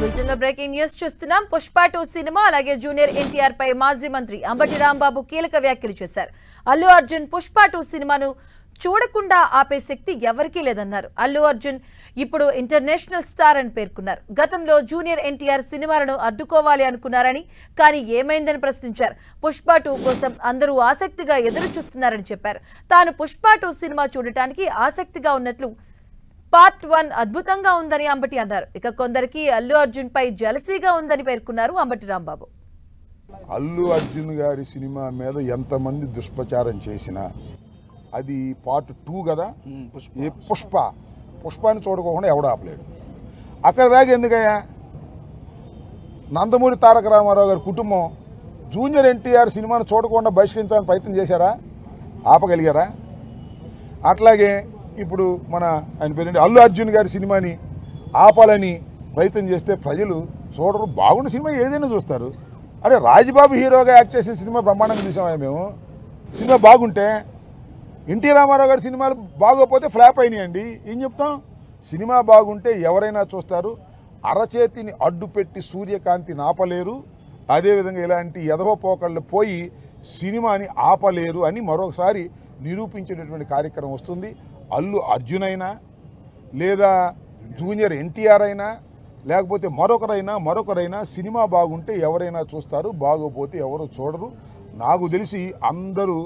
బులెటిన్లో breaking news చూస్తున్నాం. Pushpa 2 cinema అలాగే జూనియర్ ఎన్టీఆర్ పై మాజీ మంత్రి అంబటి రాంబాబు కీలక వ్యాఖ్యలు చేశారు. అల్లు అర్జున్ పుష్ప 2 సినిమాను చూడకుండా ఆపే శక్తి ఎవరికీ లేదన్నారు. అల్లు అర్జున్ ఇప్పుడు ఇంటర్నేషనల్ స్టార్ అని పేర్కొన్నారు. గతంలో జూనియర్ ఎన్టీఆర్ సినిమాలను అడ్డుకోవాలి అనుకున్నారని, కానీ ఏమైందని ప్రశ్నించారు. పుష్ప 2 కోసం అందరూ ఆసక్తిగా ఎదురు చూస్తున్నారని చెప్పారు. తాను పుష్ప 2 సినిమా చూడటానికి ఆసక్తిగా ఉన్నట్లు పార్ట్ 1 అద్భుతంగా ఉందని అంబటి అన్నారు. ఇక కొందరికి అల్లు అర్జున్ పై జలసీగా ఉందని పేర్కొన్నారు అంబటి రాంబాబు. అల్లు అర్జున్ గారి సినిమా మీద ఎంతమంది దుష్ప్రచారం చేసినా అది పార్ట్ 2 కదా. ఏ పుష్పాన్ని చూడకోకుండా ఎవడ ఆపలేడు. అక్కడ దాకా ఎందుకయ్యా? నందమూరి తారక రామారావు గారి కుటుంబం జూనియర్ ఎన్టీఆర్ సినిమాను చూడకుండా బహిష్కరించాలని ప్రయత్నం చేశారా? ఆపగలిగారా? అట్లాగే ఇప్పుడు ఆయన పేరు అల్లు అర్జున్ గారి సినిమాని ఆపాలని ప్రయత్నం చేస్తే ప్రజలు చూడరు. బాగున్న సినిమా ఏదైనా చూస్తారు. అరే రాజబాబు హీరోగా యాక్ట్ చేసిన సినిమా బ్రహ్మాండంగా చూసామా మేము? సినిమా బాగుంటే, ఎన్టీ రామారావు గారి సినిమాలు బాగోకపోతే ఫ్లాప్ అయినాయండి. ఏం చెప్తాం? సినిమా బాగుంటే ఎవరైనా చూస్తారు. అరచేతిని అడ్డుపెట్టి సూర్యకాంతిని ఆపలేరు. అదేవిధంగా ఇలాంటి ఎదవ పోకళ్ళు పోయి సినిమాని ఆపలేరు అని మరొకసారి నిరూపించేటటువంటి కార్యక్రమం వస్తుంది. అల్లు అర్జున్ అయినా లేదా జూనియర్ ఎన్టీఆర్ అయినా లేకపోతే మరొకరైనా సినిమా బాగుంటే ఎవరైనా చూస్తారు, బాగోపోతే ఎవరు చూడరు. నాకు తెలిసి అందరూ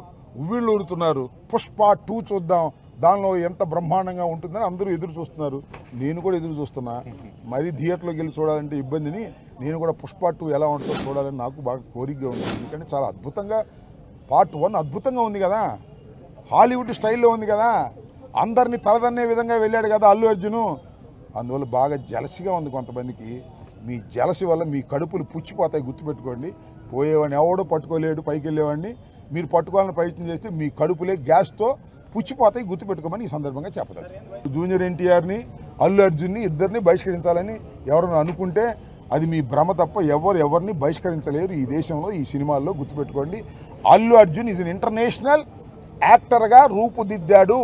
ఉవ్విళ్ళూరుతున్నారు. పుష్ప 2 చూద్దాం, దానిలో ఎంత బ్రహ్మాండంగా ఉంటుందని అందరూ ఎదురు చూస్తున్నారు. నేను కూడా ఎదురు చూస్తున్నా. మరి థియేటర్లోకి వెళ్ళి చూడాలంటే ఇబ్బందిని నేను కూడా పుష్ప 2 ఎలా ఉంటుందో చూడాలని నాకు బాగా కోరికగా ఉంది. ఎందుకంటే చాలా అద్భుతంగా పార్ట్ 1 అద్భుతంగా ఉంది కదా, హాలీవుడ్ స్టైల్లో ఉంది కదా, అందరినీ తలదన్నే విధంగా వెళ్ళాడు కదా అల్లు అర్జును. అందువల్ల బాగా జలసిగా ఉంది కొంతమందికి. మీ జలసి వల్ల మీ కడుపులు పుచ్చిపోతాయి, గుర్తుపెట్టుకోండి. పోయేవాడిని ఎవడో పట్టుకోలేడు, పైకి వెళ్ళేవాడిని. మీరు పట్టుకోవాలని ప్రయత్నం చేస్తే మీ కడుపులే గ్యాస్తో పుచ్చిపోతాయి, గుర్తుపెట్టుకోమని ఈ సందర్భంగా చెప్పగలరు. జూనియర్ ఎన్టీఆర్ని అల్లు అర్జున్ని ఇద్దరిని బహిష్కరించాలని ఎవరైనా అనుకుంటే అది మీ భ్రమ తప్ప ఎవరిని బహిష్కరించలేరు ఈ దేశంలో, ఈ సినిమాల్లో. గుర్తుపెట్టుకోండి, Allu Arjun is an international యాక్టర్గా రూపుదిద్దాడు.